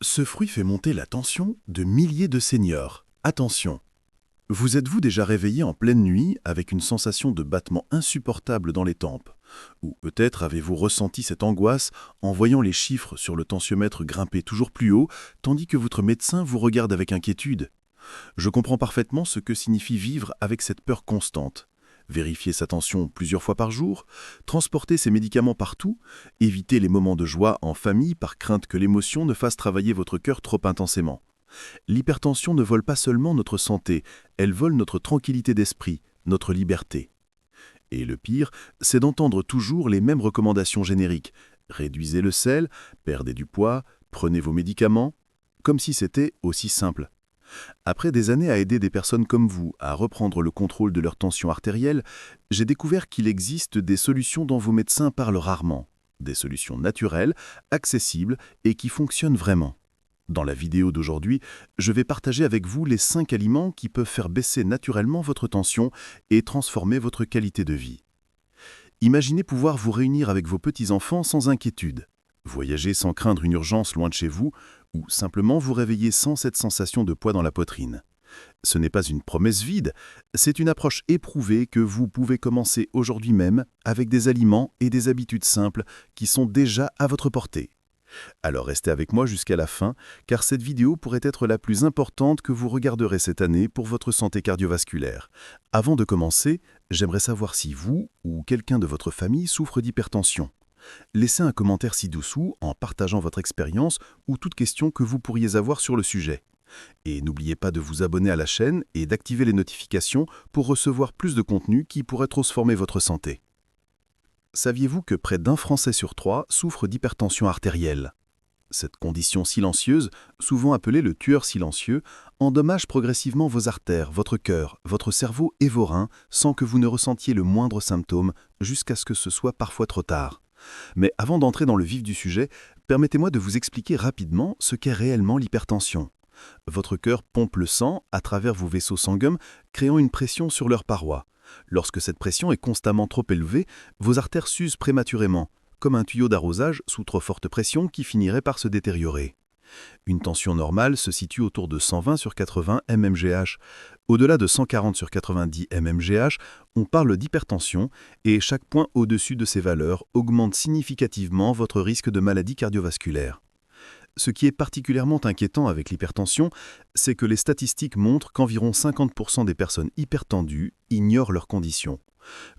Ce fruit fait monter la tension de milliers de seniors. Attention! Vous êtes-vous déjà réveillé en pleine nuit avec une sensation de battement insupportable dans les tempes? Ou peut-être avez-vous ressenti cette angoisse en voyant les chiffres sur le tensiomètre grimper toujours plus haut, tandis que votre médecin vous regarde avec inquiétude? Je comprends parfaitement ce que signifie vivre avec cette peur constante. Vérifier sa tension plusieurs fois par jour, transporter ses médicaments partout, éviter les moments de joie en famille par crainte que l'émotion ne fasse travailler votre cœur trop intensément. L'hypertension ne vole pas seulement notre santé, elle vole notre tranquillité d'esprit, notre liberté. Et le pire, c'est d'entendre toujours les mêmes recommandations génériques. Réduisez le sel, perdez du poids, prenez vos médicaments, comme si c'était aussi simple. Après des années à aider des personnes comme vous à reprendre le contrôle de leur tension artérielle, j'ai découvert qu'il existe des solutions dont vos médecins parlent rarement. Des solutions naturelles, accessibles et qui fonctionnent vraiment. Dans la vidéo d'aujourd'hui, je vais partager avec vous les 5 aliments qui peuvent faire baisser naturellement votre tension et transformer votre qualité de vie. Imaginez pouvoir vous réunir avec vos petits-enfants sans inquiétude, voyager sans craindre une urgence loin de chez vous, ou simplement vous réveiller sans cette sensation de poids dans la poitrine. Ce n'est pas une promesse vide, c'est une approche éprouvée que vous pouvez commencer aujourd'hui même avec des aliments et des habitudes simples qui sont déjà à votre portée. Alors restez avec moi jusqu'à la fin, car cette vidéo pourrait être la plus importante que vous regarderez cette année pour votre santé cardiovasculaire. Avant de commencer, j'aimerais savoir si vous ou quelqu'un de votre famille souffre d'hypertension. Laissez un commentaire ci-dessous en partageant votre expérience ou toute question que vous pourriez avoir sur le sujet. Et n'oubliez pas de vous abonner à la chaîne et d'activer les notifications pour recevoir plus de contenu qui pourrait transformer votre santé. Saviez-vous que près d'un Français sur 3 souffre d'hypertension artérielle? Cette condition silencieuse, souvent appelée le tueur silencieux, endommage progressivement vos artères, votre cœur, votre cerveau et vos reins sans que vous ne ressentiez le moindre symptôme jusqu'à ce que ce soit parfois trop tard. Mais avant d'entrer dans le vif du sujet, permettez-moi de vous expliquer rapidement ce qu'est réellement l'hypertension. Votre cœur pompe le sang à travers vos vaisseaux sanguins, créant une pression sur leurs parois. Lorsque cette pression est constamment trop élevée, vos artères s'usent prématurément, comme un tuyau d'arrosage sous trop forte pression qui finirait par se détériorer. Une tension normale se situe autour de 120 sur 80 mmGh. Au-delà de 140 sur 90 mmGh, on parle d'hypertension et chaque point au-dessus de ces valeurs augmente significativement votre risque de maladie cardiovasculaire. Ce qui est particulièrement inquiétant avec l'hypertension, c'est que les statistiques montrent qu'environ 50% des personnes hypertendues ignorent leurs conditions.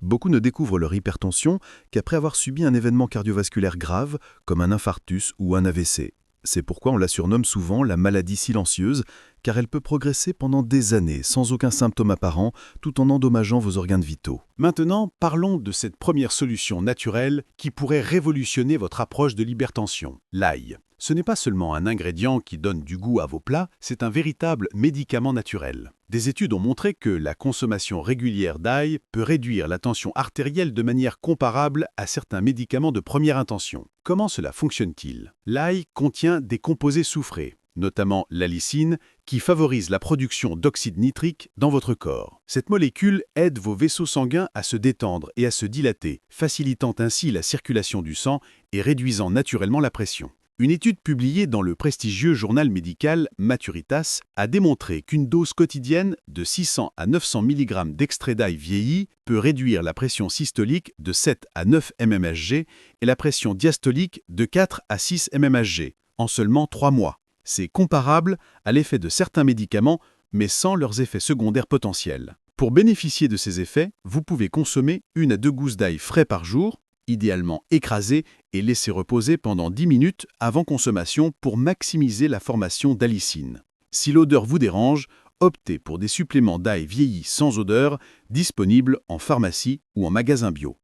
Beaucoup ne découvrent leur hypertension qu'après avoir subi un événement cardiovasculaire grave, comme un infarctus ou un AVC. C'est pourquoi on la surnomme souvent la maladie silencieuse, car elle peut progresser pendant des années sans aucun symptôme apparent, tout en endommageant vos organes vitaux. Maintenant, parlons de cette première solution naturelle qui pourrait révolutionner votre approche de l'hypertension, l'ail. Ce n'est pas seulement un ingrédient qui donne du goût à vos plats, c'est un véritable médicament naturel. Des études ont montré que la consommation régulière d'ail peut réduire la tension artérielle de manière comparable à certains médicaments de première intention. Comment cela fonctionne-t-il? L'ail contient des composés soufrés, notamment l'allicine, qui favorise la production d'oxyde nitrique dans votre corps. Cette molécule aide vos vaisseaux sanguins à se détendre et à se dilater, facilitant ainsi la circulation du sang et réduisant naturellement la pression. Une étude publiée dans le prestigieux journal médical Maturitas a démontré qu'une dose quotidienne de 600 à 900 mg d'extrait d'ail vieilli peut réduire la pression systolique de 7 à 9 mmHg et la pression diastolique de 4 à 6 mmHg en seulement 3 mois. C'est comparable à l'effet de certains médicaments, mais sans leurs effets secondaires potentiels. Pour bénéficier de ces effets, vous pouvez consommer 1 à 2 gousses d'ail frais par jour, idéalement écrasé et laissé reposer pendant 10 minutes avant consommation pour maximiser la formation d'allicine. Si l'odeur vous dérange, optez pour des suppléments d'ail vieilli sans odeur, disponibles en pharmacie ou en magasin bio.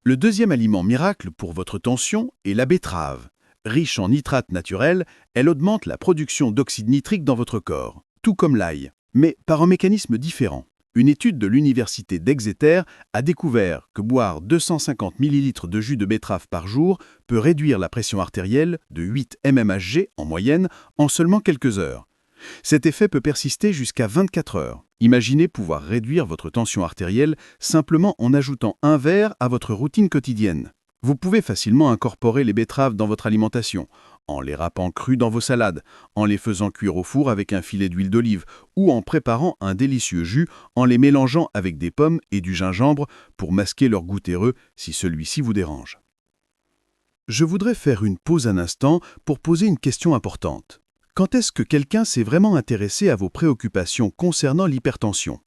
Le deuxième aliment miracle pour votre tension est la betterave. Riche en nitrates naturels, elle augmente la production d'oxyde nitrique dans votre corps, tout comme l'ail, mais par un mécanisme différent. Une étude de l'université d'Exeter a découvert que boire 250 ml de jus de betterave par jour peut réduire la pression artérielle de 8 mmHg en moyenne en seulement quelques heures. Cet effet peut persister jusqu'à 24 heures. Imaginez pouvoir réduire votre tension artérielle simplement en ajoutant un verre à votre routine quotidienne. Vous pouvez facilement incorporer les betteraves dans votre alimentation, en les râpant crus dans vos salades, en les faisant cuire au four avec un filet d'huile d'olive, ou en préparant un délicieux jus en les mélangeant avec des pommes et du gingembre pour masquer leur goût terreux si celui-ci vous dérange. Je voudrais faire une pause un instant pour poser une question importante. Quand est-ce que quelqu'un s'est vraiment intéressé à vos préoccupations concernant l'hypertension ?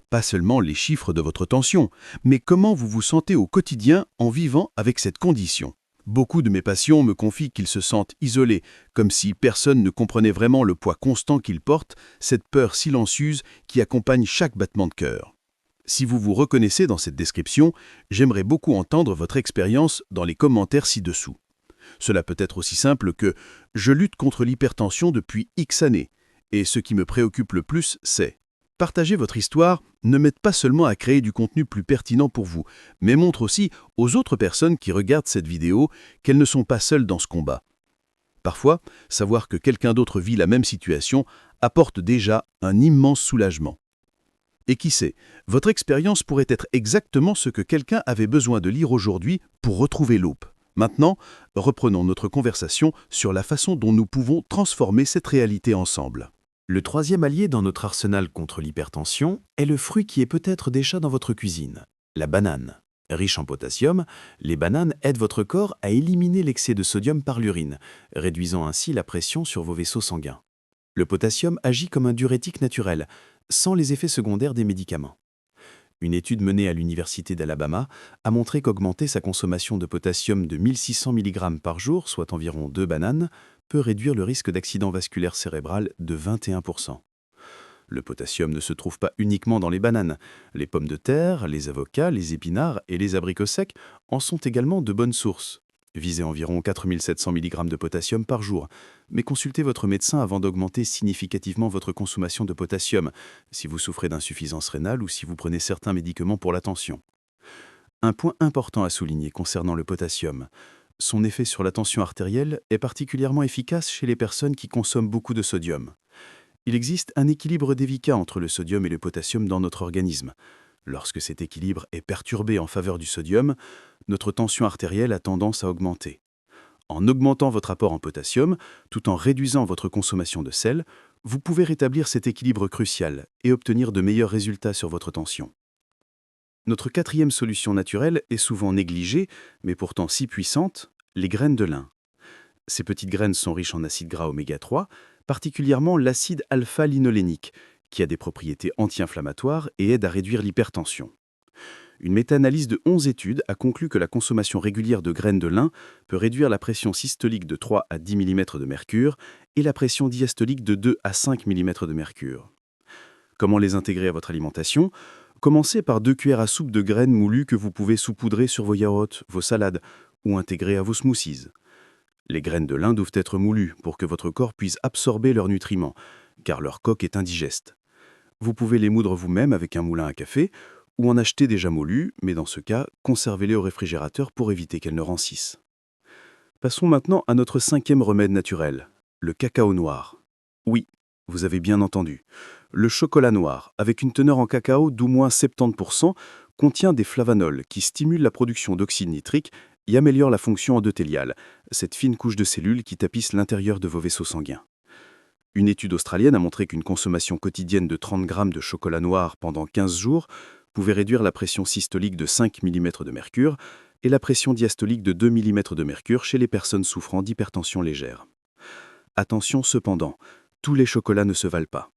Pas seulement les chiffres de votre tension, mais comment vous vous sentez au quotidien en vivant avec cette condition. Beaucoup de mes patients me confient qu'ils se sentent isolés, comme si personne ne comprenait vraiment le poids constant qu'ils portent, cette peur silencieuse qui accompagne chaque battement de cœur. Si vous vous reconnaissez dans cette description, j'aimerais beaucoup entendre votre expérience dans les commentaires ci-dessous. Cela peut être aussi simple que « Je lutte contre l'hypertension depuis X années, et ce qui me préoccupe le plus, c'est… » Partager votre histoire ne m'aide pas seulement à créer du contenu plus pertinent pour vous, mais montre aussi aux autres personnes qui regardent cette vidéo qu'elles ne sont pas seules dans ce combat. Parfois, savoir que quelqu'un d'autre vit la même situation apporte déjà un immense soulagement. Et qui sait, votre expérience pourrait être exactement ce que quelqu'un avait besoin de lire aujourd'hui pour retrouver l'hope. Maintenant, reprenons notre conversation sur la façon dont nous pouvons transformer cette réalité ensemble. Le troisième allié dans notre arsenal contre l'hypertension est le fruit qui est peut-être déjà dans votre cuisine, la banane. Riche en potassium, les bananes aident votre corps à éliminer l'excès de sodium par l'urine, réduisant ainsi la pression sur vos vaisseaux sanguins. Le potassium agit comme un diurétique naturel, sans les effets secondaires des médicaments. Une étude menée à l'Université d'Alabama a montré qu'augmenter sa consommation de potassium de 1600 mg par jour, soit environ 2 bananes, peut réduire le risque d'accident vasculaire cérébral de 21%. Le potassium ne se trouve pas uniquement dans les bananes. Les pommes de terre, les avocats, les épinards et les abricots secs en sont également de bonnes sources. Visez environ 4700 mg de potassium par jour, mais consultez votre médecin avant d'augmenter significativement votre consommation de potassium, si vous souffrez d'insuffisance rénale ou si vous prenez certains médicaments pour la tension. Un point important à souligner concernant le potassium, son effet sur la tension artérielle est particulièrement efficace chez les personnes qui consomment beaucoup de sodium. Il existe un équilibre délicat entre le sodium et le potassium dans notre organisme. Lorsque cet équilibre est perturbé en faveur du sodium, notre tension artérielle a tendance à augmenter. En augmentant votre apport en potassium, tout en réduisant votre consommation de sel, vous pouvez rétablir cet équilibre crucial et obtenir de meilleurs résultats sur votre tension. Notre quatrième solution naturelle est souvent négligée, mais pourtant si puissante, les graines de lin. Ces petites graines sont riches en acides gras oméga 3, particulièrement l'acide alpha-linolénique, qui a des propriétés anti-inflammatoires et aide à réduire l'hypertension. Une méta-analyse de 11 études a conclu que la consommation régulière de graines de lin peut réduire la pression systolique de 3 à 10 mm de mercure et la pression diastolique de 2 à 5 mm de mercure. Comment les intégrer à votre alimentation ? Commencez par 2 cuillères à soupe de graines moulues que vous pouvez saupoudrer sur vos yaourts, vos salades ou intégrer à vos smoothies. Les graines de lin doivent être moulues pour que votre corps puisse absorber leurs nutriments, car leur coque est indigeste. Vous pouvez les moudre vous-même avec un moulin à café ou en acheter déjà moulus, mais dans ce cas, conservez-les au réfrigérateur pour éviter qu'elles ne rancissent. Passons maintenant à notre cinquième remède naturel, le cacao noir. Oui, vous avez bien entendu. Le chocolat noir, avec une teneur en cacao d'au moins 70%, contient des flavanols qui stimulent la production d'oxyde nitrique et améliorent la fonction endothéliale, cette fine couche de cellules qui tapisse l'intérieur de vos vaisseaux sanguins. Une étude australienne a montré qu'une consommation quotidienne de 30 grammes de chocolat noir pendant 15 jours pouvait réduire la pression systolique de 5 mm de mercure et la pression diastolique de 2 mm de mercure chez les personnes souffrant d'hypertension légère. Attention cependant, tous les chocolats ne se valent pas.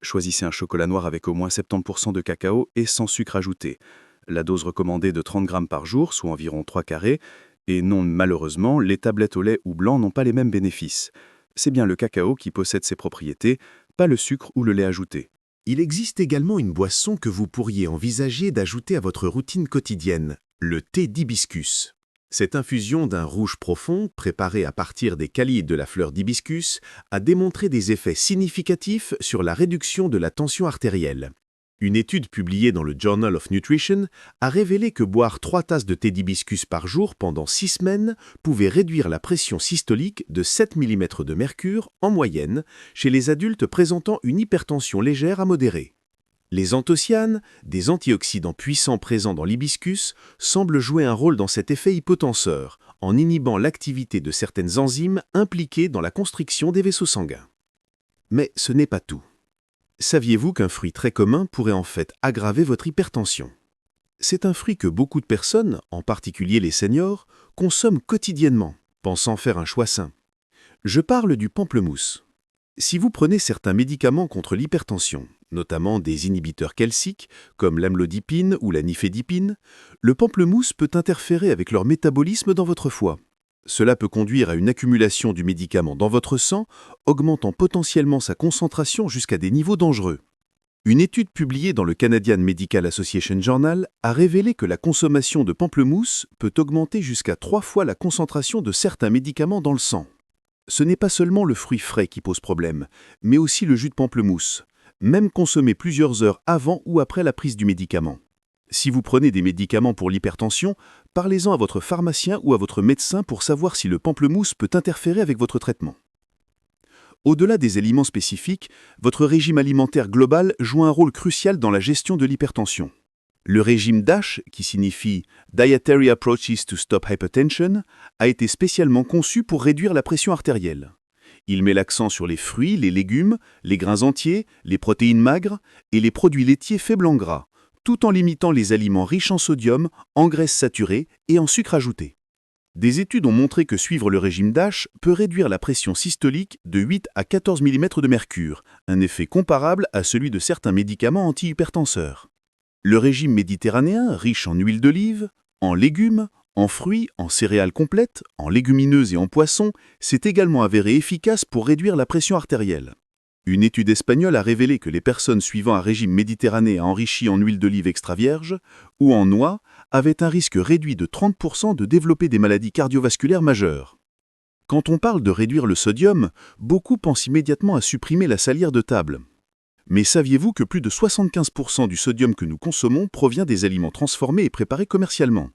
Choisissez un chocolat noir avec au moins 70% de cacao et sans sucre ajouté. La dose recommandée de 30 grammes par jour, soit environ 3 carrés, et non, malheureusement, les tablettes au lait ou blanc n'ont pas les mêmes bénéfices. C'est bien le cacao qui possède ces propriétés, pas le sucre ou le lait ajouté. Il existe également une boisson que vous pourriez envisager d'ajouter à votre routine quotidienne, le thé d'hibiscus. Cette infusion d'un rouge profond, préparée à partir des calyes de la fleur d'hibiscus, a démontré des effets significatifs sur la réduction de la tension artérielle. Une étude publiée dans le Journal of Nutrition a révélé que boire 3 tasses de thé d'hibiscus par jour pendant 6 semaines pouvait réduire la pression systolique de 7 mm de mercure en moyenne chez les adultes présentant une hypertension légère à modérée. Les anthocyanes, des antioxydants puissants présents dans l'hibiscus, semblent jouer un rôle dans cet effet hypotenseur, en inhibant l'activité de certaines enzymes impliquées dans la constriction des vaisseaux sanguins. Mais ce n'est pas tout. Saviez-vous qu'un fruit très commun pourrait en fait aggraver votre hypertension? C'est un fruit que beaucoup de personnes, en particulier les seniors, consomment quotidiennement, pensant faire un choix sain. Je parle du pamplemousse. Si vous prenez certains médicaments contre l'hypertension, notamment des inhibiteurs calciques comme l'amlodipine ou la nifedipine, le pamplemousse peut interférer avec leur métabolisme dans votre foie. Cela peut conduire à une accumulation du médicament dans votre sang, augmentant potentiellement sa concentration jusqu'à des niveaux dangereux. Une étude publiée dans le Canadian Medical Association Journal a révélé que la consommation de pamplemousse peut augmenter jusqu'à 3 fois la concentration de certains médicaments dans le sang. Ce n'est pas seulement le fruit frais qui pose problème, mais aussi le jus de pamplemousse, même consommé plusieurs heures avant ou après la prise du médicament. Si vous prenez des médicaments pour l'hypertension, parlez-en à votre pharmacien ou à votre médecin pour savoir si le pamplemousse peut interférer avec votre traitement. Au-delà des aliments spécifiques, votre régime alimentaire global joue un rôle crucial dans la gestion de l'hypertension. Le régime DASH, qui signifie Dietary Approaches to Stop Hypertension, a été spécialement conçu pour réduire la pression artérielle. Il met l'accent sur les fruits, les légumes, les grains entiers, les protéines magres et les produits laitiers faibles en gras, tout en limitant les aliments riches en sodium, en graisses saturées et en sucre ajouté. Des études ont montré que suivre le régime DASH peut réduire la pression systolique de 8 à 14 mm de mercure, un effet comparable à celui de certains médicaments antihypertenseurs. Le régime méditerranéen, riche en huile d'olive, en légumes, en fruits, en céréales complètes, en légumineuses et en poissons, s'est également avéré efficace pour réduire la pression artérielle. Une étude espagnole a révélé que les personnes suivant un régime méditerranéen enrichi en huile d'olive extra vierge ou en noix avaient un risque réduit de 30% de développer des maladies cardiovasculaires majeures. Quand on parle de réduire le sodium, beaucoup pensent immédiatement à supprimer la salière de table. Mais saviez-vous que plus de 75% du sodium que nous consommons provient des aliments transformés et préparés commercialement?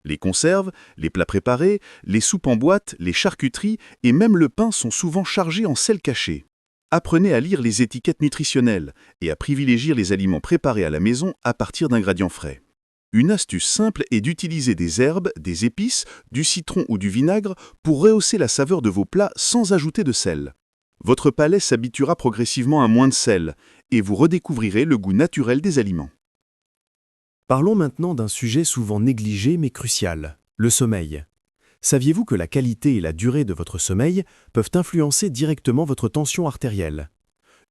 Les conserves, les plats préparés, les soupes en boîte, les charcuteries et même le pain sont souvent chargés en sel caché. Apprenez à lire les étiquettes nutritionnelles et à privilégier les aliments préparés à la maison à partir d'ingrédients frais. Une astuce simple est d'utiliser des herbes, des épices, du citron ou du vinaigre pour rehausser la saveur de vos plats sans ajouter de sel. Votre palais s'habituera progressivement à moins de sel et vous redécouvrirez le goût naturel des aliments. Parlons maintenant d'un sujet souvent négligé mais crucial, le sommeil. Saviez-vous que la qualité et la durée de votre sommeil peuvent influencer directement votre tension artérielle?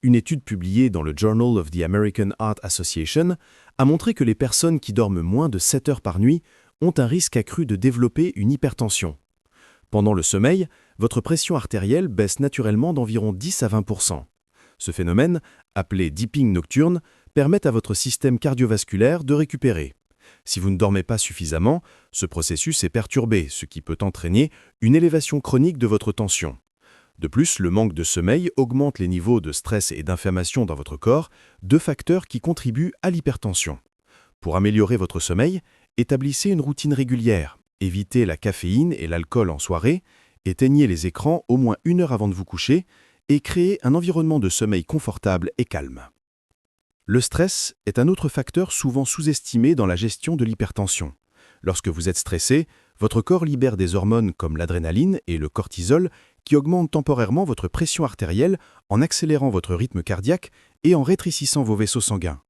Une étude publiée dans le Journal of the American Heart Association a montré que les personnes qui dorment moins de 7 heures par nuit ont un risque accru de développer une hypertension. Pendant le sommeil, votre pression artérielle baisse naturellement d'environ 10 à 20%. Ce phénomène, appelé dipping nocturne, permet à votre système cardiovasculaire de récupérer. Si vous ne dormez pas suffisamment, ce processus est perturbé, ce qui peut entraîner une élévation chronique de votre tension. De plus, le manque de sommeil augmente les niveaux de stress et d'inflammation dans votre corps, deux facteurs qui contribuent à l'hypertension. Pour améliorer votre sommeil, établissez une routine régulière, évitez la caféine et l'alcool en soirée, éteignez les écrans au moins 1 heure avant de vous coucher et créez un environnement de sommeil confortable et calme. Le stress est un autre facteur souvent sous-estimé dans la gestion de l'hypertension. Lorsque vous êtes stressé, votre corps libère des hormones comme l'adrénaline et le cortisol qui augmentent temporairement votre pression artérielle en accélérant votre rythme cardiaque et en rétrécissant vos vaisseaux sanguins.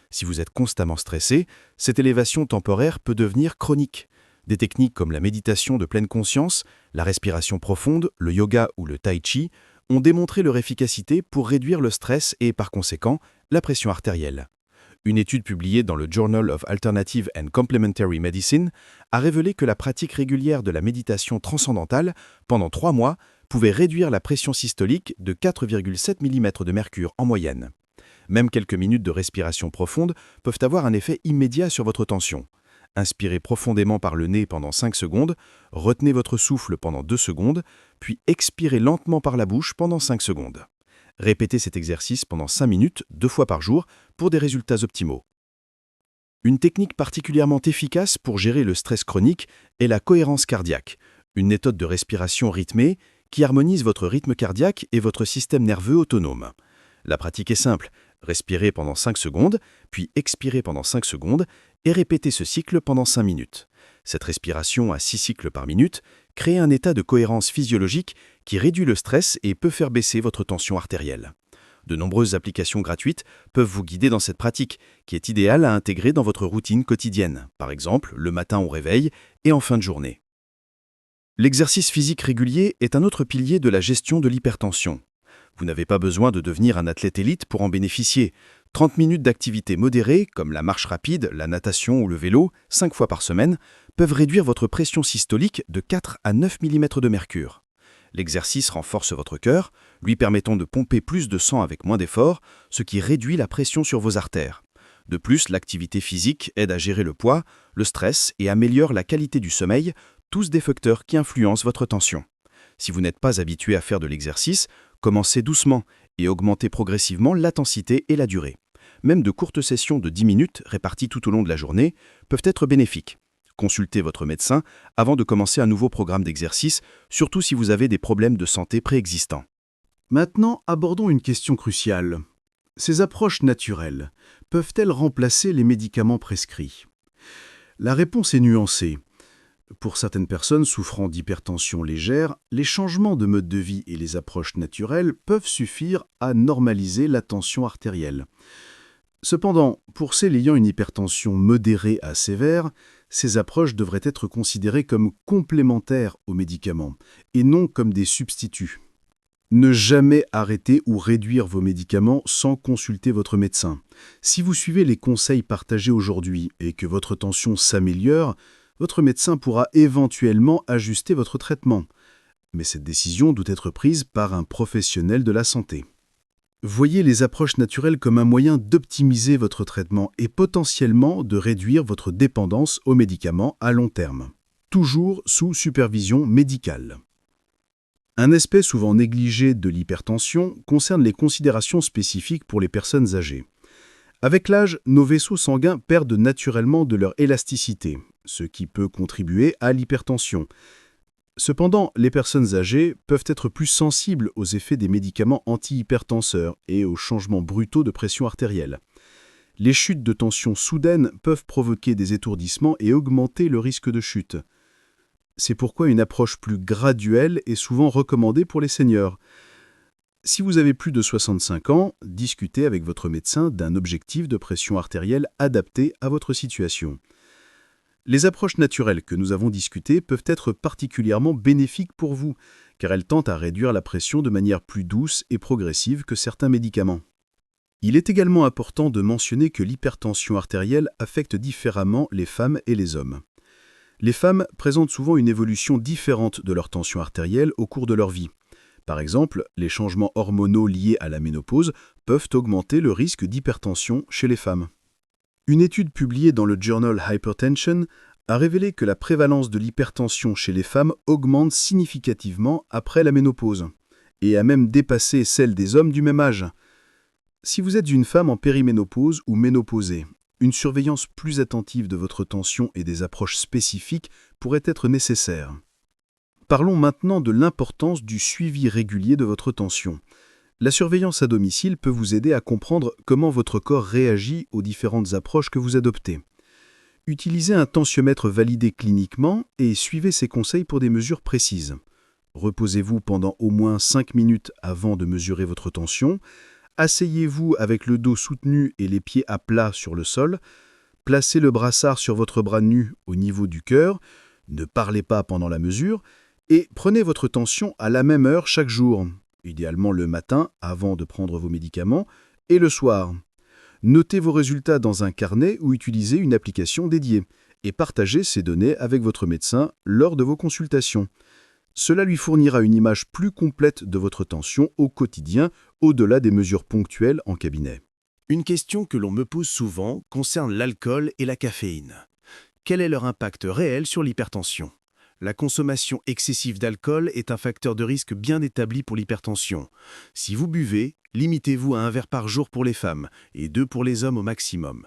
Si vous êtes constamment stressé, cette élévation temporaire peut devenir chronique. Des techniques comme la méditation de pleine conscience, la respiration profonde, le yoga ou le tai chi ont démontré leur efficacité pour réduire le stress et, par conséquent, la pression artérielle. Une étude publiée dans le Journal of Alternative and Complementary Medicine a révélé que la pratique régulière de la méditation transcendantale pendant 3 mois pouvait réduire la pression systolique de 4,7 mm de mercure en moyenne. Même quelques minutes de respiration profonde peuvent avoir un effet immédiat sur votre tension. Inspirez profondément par le nez pendant 5 secondes, retenez votre souffle pendant 2 secondes, puis expirez lentement par la bouche pendant 5 secondes. Répétez cet exercice pendant 5 minutes, 2 fois par jour, pour des résultats optimaux. Une technique particulièrement efficace pour gérer le stress chronique est la cohérence cardiaque, une méthode de respiration rythmée qui harmonise votre rythme cardiaque et votre système nerveux autonome. La pratique est simple, respirez pendant 5 secondes, puis expirez pendant 5 secondes et répétez ce cycle pendant 5 minutes. Cette respiration à 6 cycles par minute créer un état de cohérence physiologique qui réduit le stress et peut faire baisser votre tension artérielle. De nombreuses applications gratuites peuvent vous guider dans cette pratique, qui est idéale à intégrer dans votre routine quotidienne, par exemple le matin au réveil et en fin de journée. L'exercice physique régulier est un autre pilier de la gestion de l'hypertension. Vous n'avez pas besoin de devenir un athlète élite pour en bénéficier. 30 minutes d'activité modérée, comme la marche rapide, la natation ou le vélo, 5 fois par semaine, peuvent réduire votre pression systolique de 4 à 9 mm de mercure. L'exercice renforce votre cœur, lui permettant de pomper plus de sang avec moins d'efforts, ce qui réduit la pression sur vos artères. De plus, l'activité physique aide à gérer le poids, le stress et améliore la qualité du sommeil, tous des facteurs qui influencent votre tension. Si vous n'êtes pas habitué à faire de l'exercice, commencez doucement et augmentez progressivement l'intensité et la durée. Même de courtes sessions de 10 minutes réparties tout au long de la journée peuvent être bénéfiques. Consultez votre médecin avant de commencer un nouveau programme d'exercice, surtout si vous avez des problèmes de santé préexistants. Maintenant, abordons une question cruciale. Ces approches naturelles peuvent-elles remplacer les médicaments prescrits? La réponse est nuancée. Pour certaines personnes souffrant d'hypertension légère, les changements de mode de vie et les approches naturelles peuvent suffire à normaliser la tension artérielle. Cependant, pour celles ayant une hypertension modérée à sévère, ces approches devraient être considérées comme complémentaires aux médicaments et non comme des substituts. Ne jamais arrêter ou réduire vos médicaments sans consulter votre médecin. Si vous suivez les conseils partagés aujourd'hui et que votre tension s'améliore, votre médecin pourra éventuellement ajuster votre traitement. Mais cette décision doit être prise par un professionnel de la santé. Voyez les approches naturelles comme un moyen d'optimiser votre traitement et potentiellement de réduire votre dépendance aux médicaments à long terme. Toujours sous supervision médicale. Un aspect souvent négligé de l'hypertension concerne les considérations spécifiques pour les personnes âgées. Avec l'âge, nos vaisseaux sanguins perdent naturellement de leur élasticité, ce qui peut contribuer à l'hypertension. Cependant, les personnes âgées peuvent être plus sensibles aux effets des médicaments antihypertenseurs et aux changements brutaux de pression artérielle. Les chutes de tension soudaines peuvent provoquer des étourdissements et augmenter le risque de chute. C'est pourquoi une approche plus graduelle est souvent recommandée pour les seniors. Si vous avez plus de 65 ans, discutez avec votre médecin d'un objectif de pression artérielle adapté à votre situation. Les approches naturelles que nous avons discutées peuvent être particulièrement bénéfiques pour vous, car elles tentent à réduire la pression de manière plus douce et progressive que certains médicaments. Il est également important de mentionner que l'hypertension artérielle affecte différemment les femmes et les hommes. Les femmes présentent souvent une évolution différente de leur tension artérielle au cours de leur vie. Par exemple, les changements hormonaux liés à la ménopause peuvent augmenter le risque d'hypertension chez les femmes. Une étude publiée dans le journal Hypertension a révélé que la prévalence de l'hypertension chez les femmes augmente significativement après la ménopause, et a même dépassé celle des hommes du même âge. Si vous êtes une femme en périménopause ou ménopausée, une surveillance plus attentive de votre tension et des approches spécifiques pourraient être nécessaires. Parlons maintenant de l'importance du suivi régulier de votre tension. La surveillance à domicile peut vous aider à comprendre comment votre corps réagit aux différentes approches que vous adoptez. Utilisez un tensiomètre validé cliniquement et suivez ses conseils pour des mesures précises. Reposez-vous pendant au moins 5 minutes avant de mesurer votre tension. Asseyez-vous avec le dos soutenu et les pieds à plat sur le sol. Placez le brassard sur votre bras nu au niveau du cœur. Ne parlez pas pendant la mesure. Et prenez votre tension à la même heure chaque jour, idéalement le matin avant de prendre vos médicaments et le soir. Notez vos résultats dans un carnet ou utilisez une application dédiée et partagez ces données avec votre médecin lors de vos consultations. Cela lui fournira une image plus complète de votre tension au quotidien, au-delà des mesures ponctuelles en cabinet. Une question que l'on me pose souvent concerne l'alcool et la caféine. Quel est leur impact réel sur l'hypertension ? La consommation excessive d'alcool est un facteur de risque bien établi pour l'hypertension. Si vous buvez, limitez-vous à 1 verre par jour pour les femmes et 2 pour les hommes au maximum.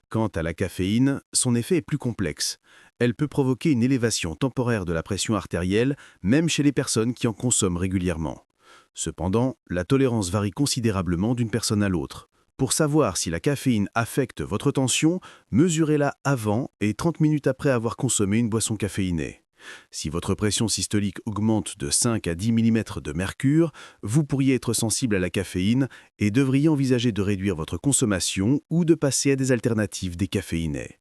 Quant à la caféine, son effet est plus complexe. Elle peut provoquer une élévation temporaire de la pression artérielle, même chez les personnes qui en consomment régulièrement. Cependant, la tolérance varie considérablement d'une personne à l'autre. Pour savoir si la caféine affecte votre tension, mesurez-la avant et 30 minutes après avoir consommé une boisson caféinée. Si votre pression systolique augmente de 5 à 10 mm de mercure, vous pourriez être sensible à la caféine et devriez envisager de réduire votre consommation ou de passer à des alternatives décaféinées.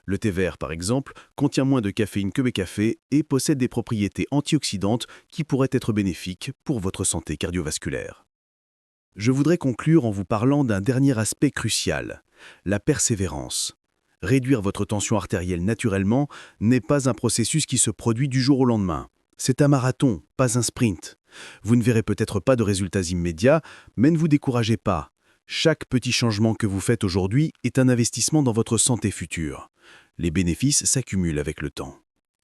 Le thé vert, par exemple, contient moins de caféine que le café et possède des propriétés antioxydantes qui pourraient être bénéfiques pour votre santé cardiovasculaire. Je voudrais conclure en vous parlant d'un dernier aspect crucial, la persévérance. Réduire votre tension artérielle naturellement n'est pas un processus qui se produit du jour au lendemain. C'est un marathon, pas un sprint. Vous ne verrez peut-être pas de résultats immédiats, mais ne vous découragez pas. Chaque petit changement que vous faites aujourd'hui est un investissement dans votre santé future. Les bénéfices s'accumulent avec le temps.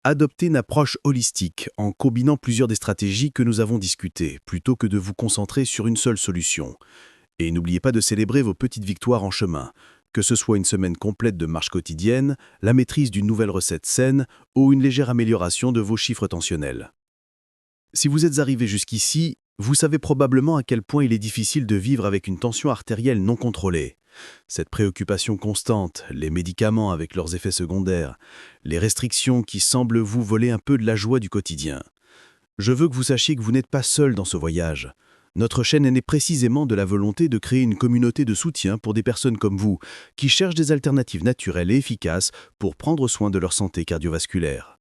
Adoptez une approche holistique en combinant plusieurs des stratégies que nous avons discutées, plutôt que de vous concentrer sur une seule solution. Et n'oubliez pas de célébrer vos petites victoires en chemin, que ce soit une semaine complète de marche quotidienne, la maîtrise d'une nouvelle recette saine ou une légère amélioration de vos chiffres tensionnels. Si vous êtes arrivé jusqu'ici, vous savez probablement à quel point il est difficile de vivre avec une tension artérielle non contrôlée. Cette préoccupation constante, les médicaments avec leurs effets secondaires, les restrictions qui semblent vous voler un peu de la joie du quotidien. Je veux que vous sachiez que vous n'êtes pas seul dans ce voyage. Notre chaîne est née précisément de la volonté de créer une communauté de soutien pour des personnes comme vous, qui cherchent des alternatives naturelles et efficaces pour prendre soin de leur santé cardiovasculaire.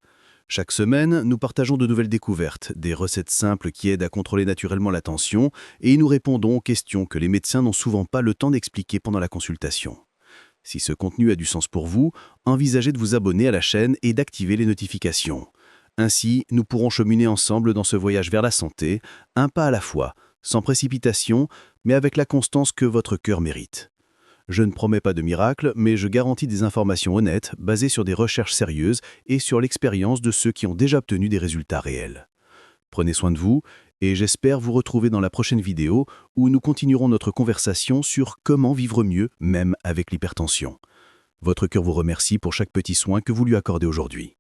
Chaque semaine, nous partageons de nouvelles découvertes, des recettes simples qui aident à contrôler naturellement la tension, et nous répondons aux questions que les médecins n'ont souvent pas le temps d'expliquer pendant la consultation. Si ce contenu a du sens pour vous, envisagez de vous abonner à la chaîne et d'activer les notifications. Ainsi, nous pourrons cheminer ensemble dans ce voyage vers la santé, un pas à la fois, sans précipitation, mais avec la constance que votre cœur mérite. Je ne promets pas de miracle, mais je garantis des informations honnêtes, basées sur des recherches sérieuses et sur l'expérience de ceux qui ont déjà obtenu des résultats réels. Prenez soin de vous, et j'espère vous retrouver dans la prochaine vidéo où nous continuerons notre conversation sur comment vivre mieux, même avec l'hypertension. Votre cœur vous remercie pour chaque petit soin que vous lui accordez aujourd'hui.